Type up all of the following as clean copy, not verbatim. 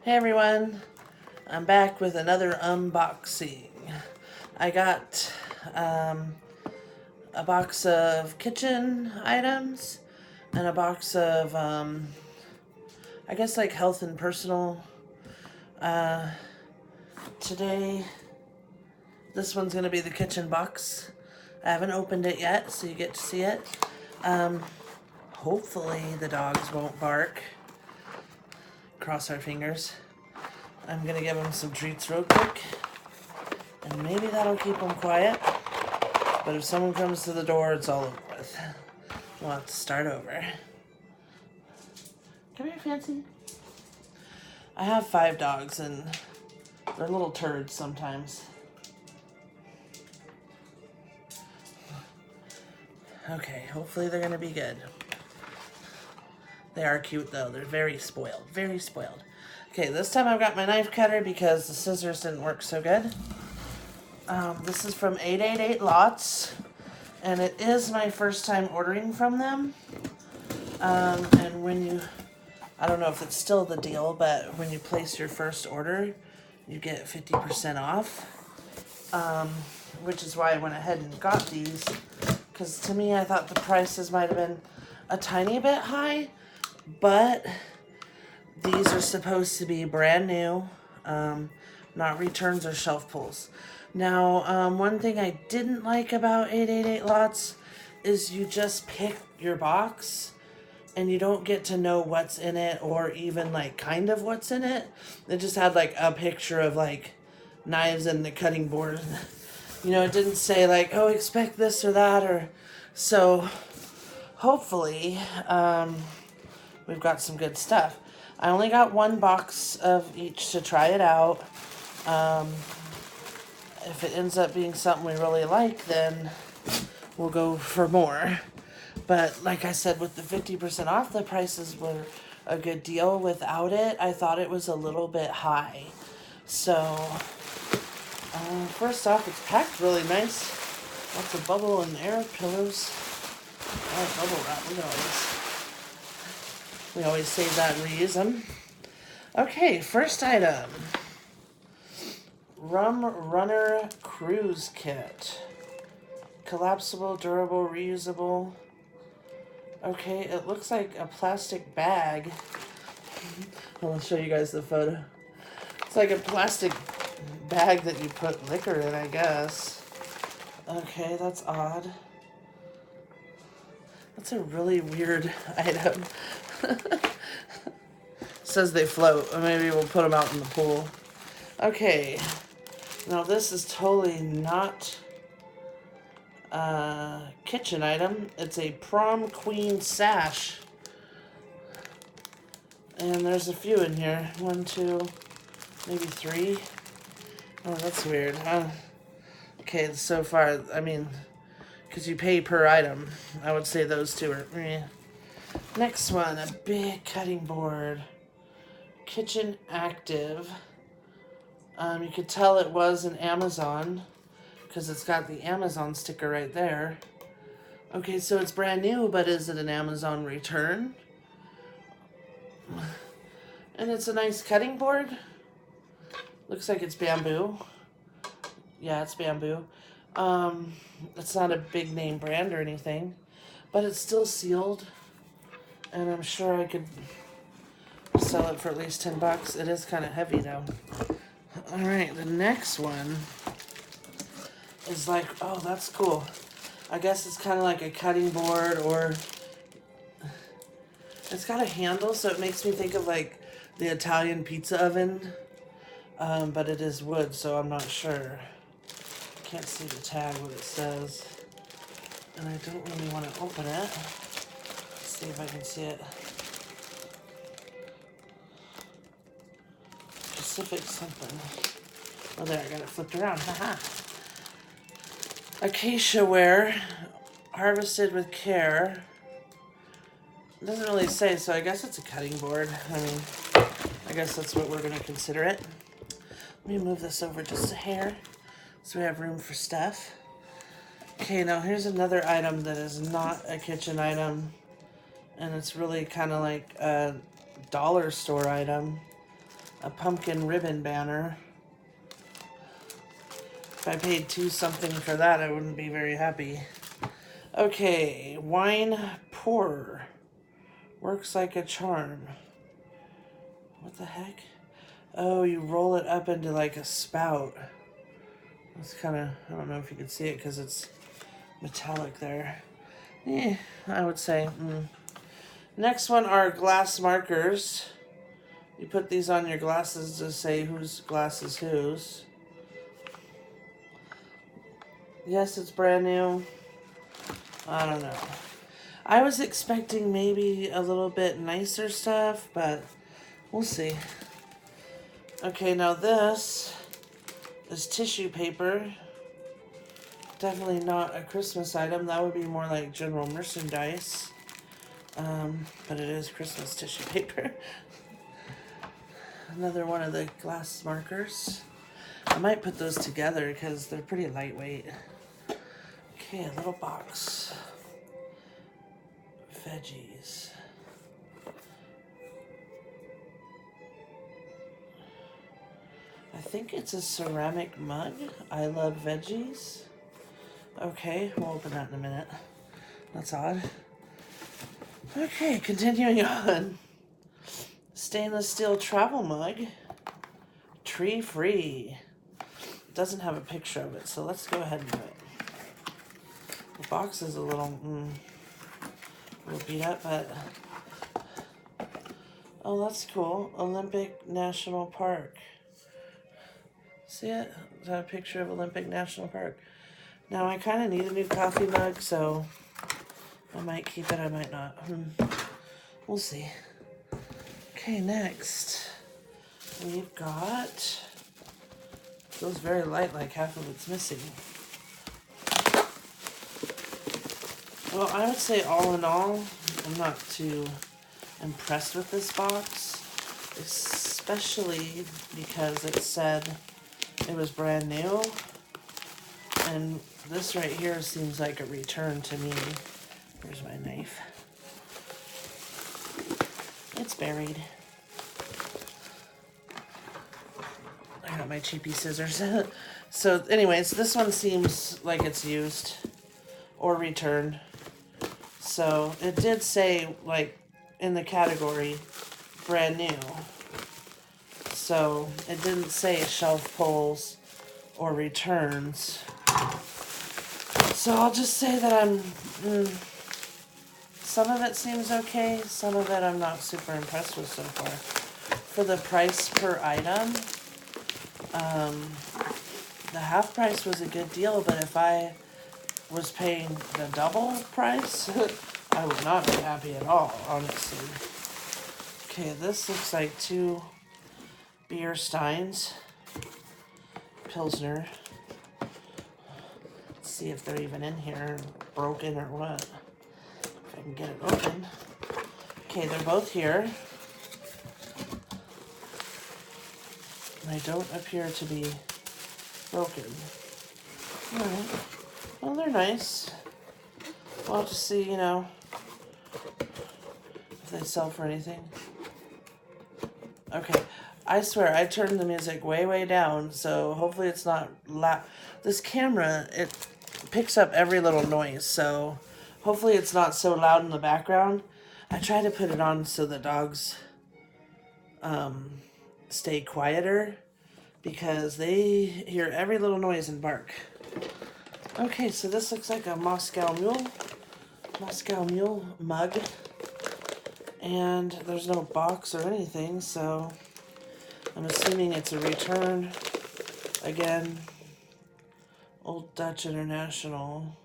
Hey everyone, I'm back with another unboxing. I got a box of kitchen items and a box of, I guess like health and personal. Uh, Today, this one's going to be the kitchen box. I haven't opened it yet, so you get to see it. Hopefully the dogs won't bark. Cross our fingers. I'm going to give them some treats real quick. And maybe that'll keep them quiet. But if someone comes to the door, it's all over with. We'll have to start over. Come here, Fancy. I have 5 dogs, and they're little turds sometimes. Okay, hopefully they're going to be good. They are cute, though. They're very spoiled. Very spoiled. Okay, this time I've got my knife cutter because the scissors didn't work so good. This is from 888 Lots, and it is my first time ordering from them. And when you, I don't know if it's still the deal, but when you place your first order, you get 50% off, which is why I went ahead and got these, because to me, I thought the prices might have been a tiny bit high, but these are supposed to be brand new, not returns or shelf pulls. Now, one thing I didn't like about 888 Lots is you just pick your box and you don't get to know what's in it or even like kind of what's in it. It just had like a picture of like knives and the cutting board. You know, it didn't say like, oh, expect this or that, or so hopefully we've got some good stuff. I only got 1 box of each to try it out. If it ends up being something we really like, then we'll go for more. But like I said, with the 50% off, the prices were a good deal. Without it, I thought it was a little bit high. So, first off, it's packed really nice. Lots of bubble and air pillows. Oh, bubble wrap, look at all this. We always save that and reuse them. Okay, first item. Rum Runner Cruise Kit. Collapsible, durable, reusable. Okay, it looks like a plastic bag. I'll show you guys the photo. It's like a plastic bag that you put liquor in, I guess. Okay, that's odd. That's a really weird item. Says they float. Or maybe we'll put them out in the pool. Okay. Now this is totally not a kitchen item. It's a prom queen sash. And there's a few in here. 1, 2, maybe 3. Oh, that's weird. Okay, so far, I mean, because you pay per item, I would say those 2 are meh. Next one, a big cutting board. Kitchen Active. You could tell it was an Amazon because it's got the Amazon sticker right there. Okay, so it's brand new, but is it an Amazon return? And it's a nice cutting board. Looks like it's bamboo. Yeah, it's bamboo. It's not a big name brand or anything, but it's still sealed. And I'm sure I could sell it for at least $10. It is kind of heavy though. Alright, the next one is like, oh, that's cool. I guess it's kind of like a cutting board, or it's got a handle, so it makes me think of like the Italian pizza oven, but it is wood, so I'm not sure. Can't see the tag, what it says, and I don't really want to open it. Let's see if I can see it. Pacific something. Oh, there, I got it flipped around. Haha. Acacia ware, harvested with care. It doesn't really say, so I guess it's a cutting board. I mean, I guess that's what we're going to consider it. Let me move this over just a hair so we have room for stuff. Okay, now here's another item that is not a kitchen item, and it's really kind of like a dollar store item. a pumpkin ribbon banner. If I paid $2 something for that, I wouldn't be very happy. Okay, wine pourer. Works like a charm. What the heck? Oh, you roll it up into like a spout. It's kind of, I don't know if you can see it because it's metallic there. I would say. Next one are glass markers. You put these on your glasses to say whose glass is whose. Yes, it's brand new. I don't know. I was expecting maybe a little bit nicer stuff, but we'll see. Okay, now this is tissue paper. Definitely not a Christmas item. That would be more like general merchandise. But it is Christmas tissue paper. Another one of the glass markers. I might put those together because they're pretty lightweight. Okay, a little box. Veggies. I think it's a ceramic mug. I love veggies. Okay, we'll open that in a minute. That's odd. Okay, continuing on. Stainless steel travel mug. Tree free. It doesn't have a picture of it, so let's go ahead and do it. The box is a little beat up, but oh, that's cool. Olympic National Park. See it? Is that a picture of Olympic National Park? Now I kind of need a new coffee mug, so I might keep it, I might not. We'll see. Okay, next we've got, feels very light, like half of it's missing. Well, I would say all in all, I'm not too impressed with this box, especially because it said it was brand new, and this right here seems like a return to me. Here's my knife. It's buried. I got my cheapy scissors. So anyways, this one seems like it's used or returned. So it did say, like, in the category, brand new. So it didn't say shelf pulls or returns. So I'll just say that some of it seems okay, some of it I'm not super impressed with so far. For the price per item, the half price was a good deal, but if I was paying the double price, I would not be happy at all, honestly. Okay, this looks like 2 beer steins. Pilsner. Let's see if they're even in here, broken or what. If I can get it open. Okay, they're both here. They don't appear to be broken. Alright. Well, they're nice. We'll have to see, you know, if they sell for anything. Okay. I swear, I turned the music way, way down, so hopefully it's not loud. This camera, it picks up every little noise, so hopefully it's not so loud in the background. I try to put it on so the dogs stay quieter, because they hear every little noise and bark. Okay, so this looks like a Moscow Mule mug, and there's no box or anything, so I'm assuming it's a return. Again, Old Dutch International.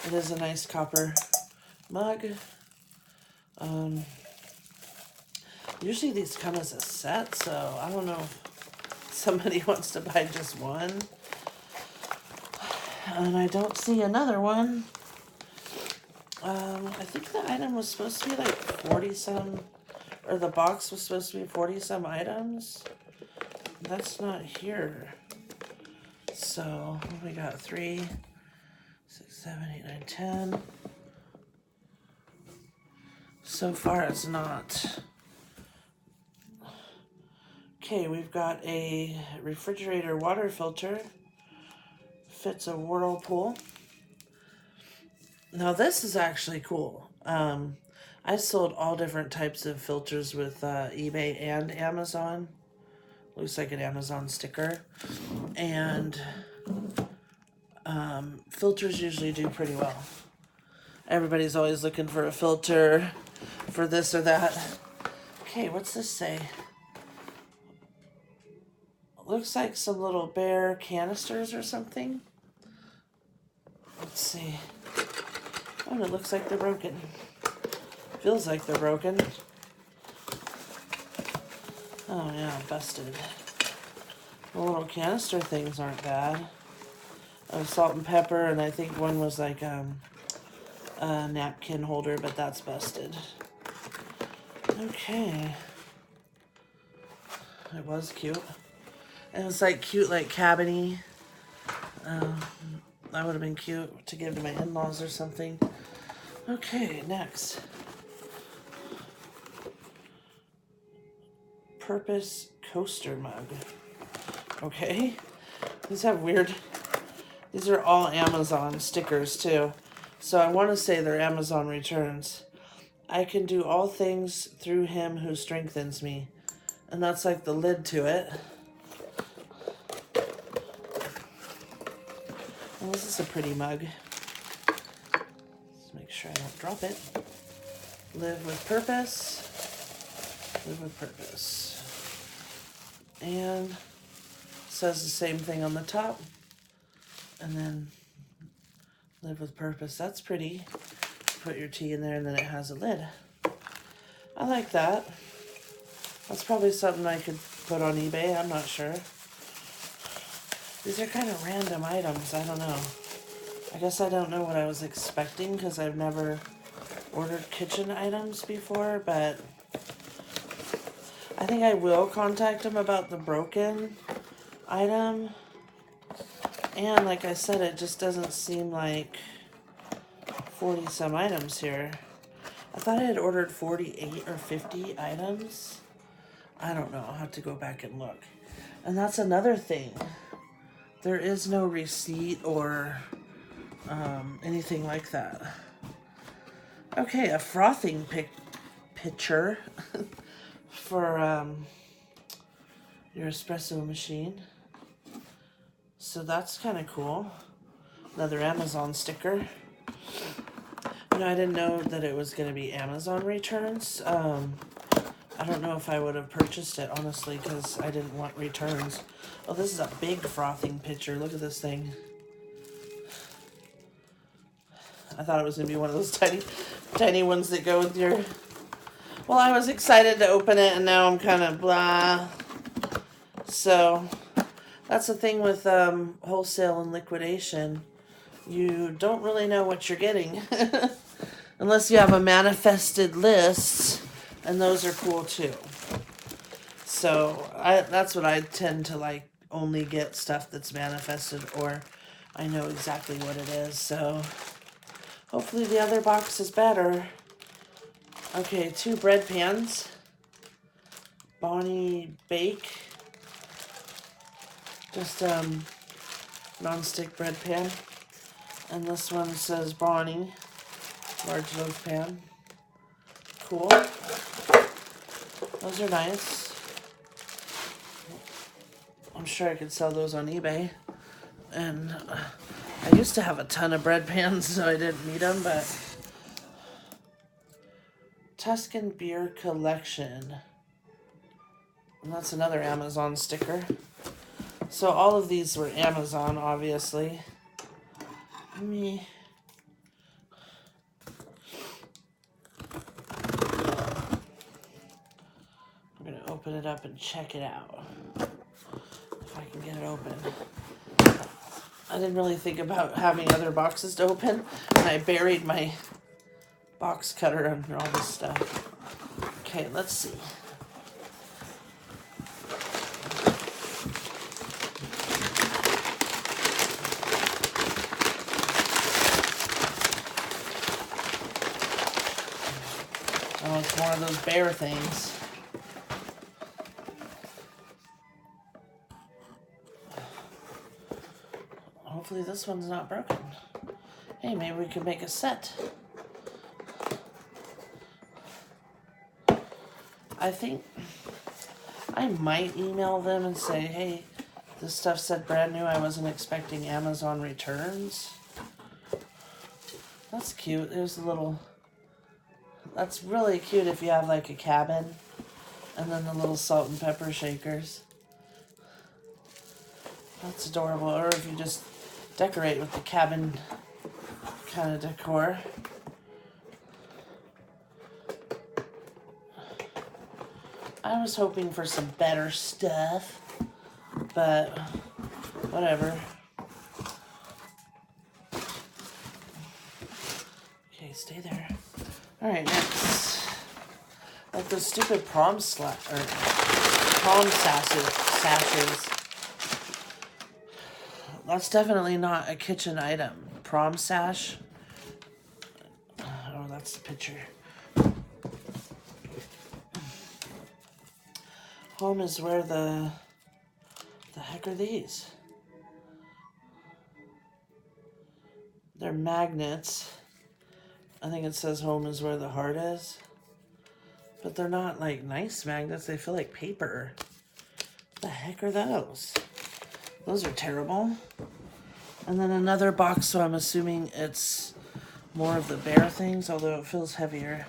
It is a nice copper mug. Usually these come as a set, so I don't know if somebody wants to buy just one. And I don't see another one. I think the item was supposed to be like 40 some, or the box was supposed to be 40 some items. That's not here. So we got 3, 6, 7, 8, 9, 10. So far it's not. Okay, we've got a refrigerator water filter. Fits a whirlpool. Now this is actually cool. I sold all different types of filters with eBay and Amazon. Looks like an Amazon sticker. And filters usually do pretty well. Everybody's always looking for a filter for this or that. Okay, what's this say? Looks like some little bare canisters or something. Let's see. Oh, and it looks like they're broken. Feels like they're broken. Oh yeah, busted. The little canister things aren't bad. Salt and pepper, and I think one was like a napkin holder, but that's busted. Okay. It was cute. It was like cute, like cabiny. That would have been cute to give to my in-laws or something. Okay, next. Purpose coaster mug. Okay. These have weird... These are all Amazon stickers, too. So I want to say they're Amazon returns. I can do all things through him who strengthens me. And that's like the lid to it. Well, this is a pretty mug. Let's make sure I don't drop it. Live with purpose. Live with purpose. And says the same thing on the top. And then live with purpose. That's pretty. Put your tea in there and then it has a lid. I like that. That's probably something I could put on eBay. I'm not sure. These are kind of random items. I don't know. I guess I don't know what I was expecting because I've never ordered kitchen items before, but I think I will contact them about the broken item. And like I said, it just doesn't seem like 40 some items here. I thought I had ordered 48 or 50 items. I don't know. I'll have to go back and look. And that's another thing. There is no receipt or anything like that. Okay, a frothing pitcher for your espresso machine. So that's kind of cool. Another Amazon sticker. You know, I didn't know that it was going to be Amazon returns. I don't know if I would have purchased it, honestly, because I didn't want returns. Oh, this is a big frothing pitcher. Look at this thing. I thought it was going to be one of those tiny ones that go with your... Well, I was excited to open it, and now I'm kind of blah. So, that's the thing with wholesale and liquidation. You don't really know what you're getting. Unless you have a manifested list, and those are cool too. So, that's what I tend to like, only get stuff that's manifested, or I know exactly what it is. So, hopefully the other box is better. Okay, 2 bread pans. Bonnie Bake. Just non-stick bread pan. And this one says Bonnie. Large loaf pan. Cool. Those are nice. I'm sure I could sell those on eBay. And I used to have a ton of bread pans, so I didn't need them, but... Tuscan Beer Collection. And that's another Amazon sticker. So all of these were Amazon, obviously. I'm going to open it up and check it out. If I can get it open. I didn't really think about having other boxes to open, and I buried my box cutter under all this stuff. Okay, let's see. Oh, it's more of those bear things. Hopefully this one's not broken. Hey, maybe we could make a set. I think I might email them and say, hey, this stuff said brand new. I wasn't expecting Amazon returns. That's cute. There's a little... That's really cute if you have like a cabin. And then the little salt and pepper shakers. That's adorable. Or if you just decorate with the cabin kind of decor. I was hoping for some better stuff, but whatever. Okay, stay there. Alright, next. Like those stupid prom sashes. That's definitely not a kitchen item. Prom sash. Oh, that's the picture. Home is where the heck are these? They're magnets. I think it says home is where the heart is. But they're not like nice magnets. They feel like paper. What the heck are those? Those are terrible. And then another box, so I'm assuming it's more of the bear things, although it feels heavier.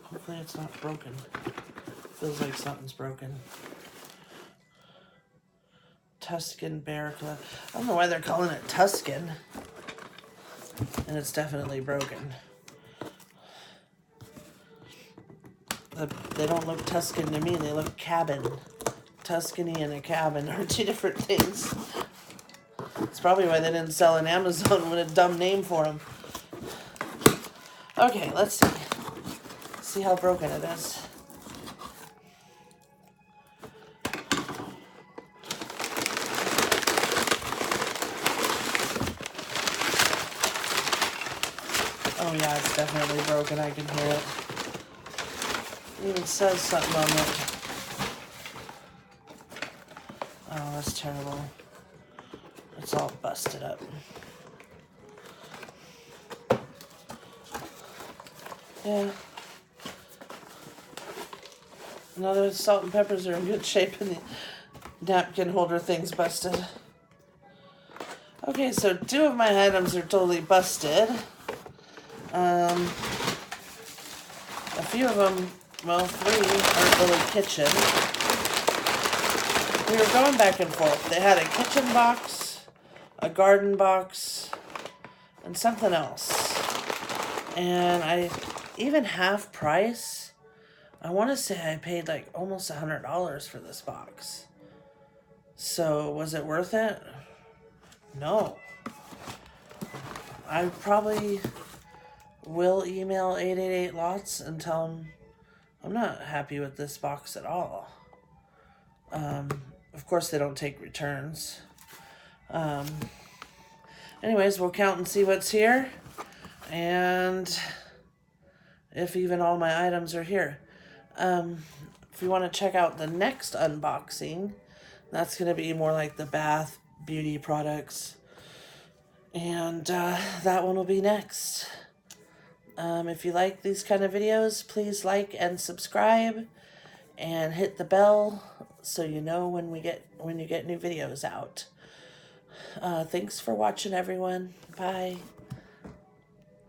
Hopefully it's not broken. Feels like something's broken. Tuscan bear club. I don't know why they're calling it Tuscan. And it's definitely broken. They don't look Tuscan to me, they look cabin. Tuscany and a cabin are two different things. It's probably why they didn't sell on Amazon with a dumb name for them. Okay, let's see. See how broken it is. Oh yeah, it's definitely broken. I can hear it. It even says something on it. Oh, that's terrible. It's all busted up. Yeah. Another salt and peppers are in good shape and the napkin holder thing's busted. Okay, so 2 of my items are totally busted. A few of them, well, 3 aren't really kitchen. We were going back and forth. They had a kitchen box, a garden box, and something else. And even half price, I want to say I paid like almost $100 for this box. So was it worth it? No. I probably will email 888 Lots and tell them I'm not happy with this box at all. Of course they don't take returns. Anyways, we'll count and see what's here. And if even all my items are here. If you want to check out the next unboxing, that's going to be more like the bath beauty products. And that one will be next. If you like these kind of videos, please like and subscribe and hit the bell so you know when you get new videos out. Thanks for watching, everyone. Bye.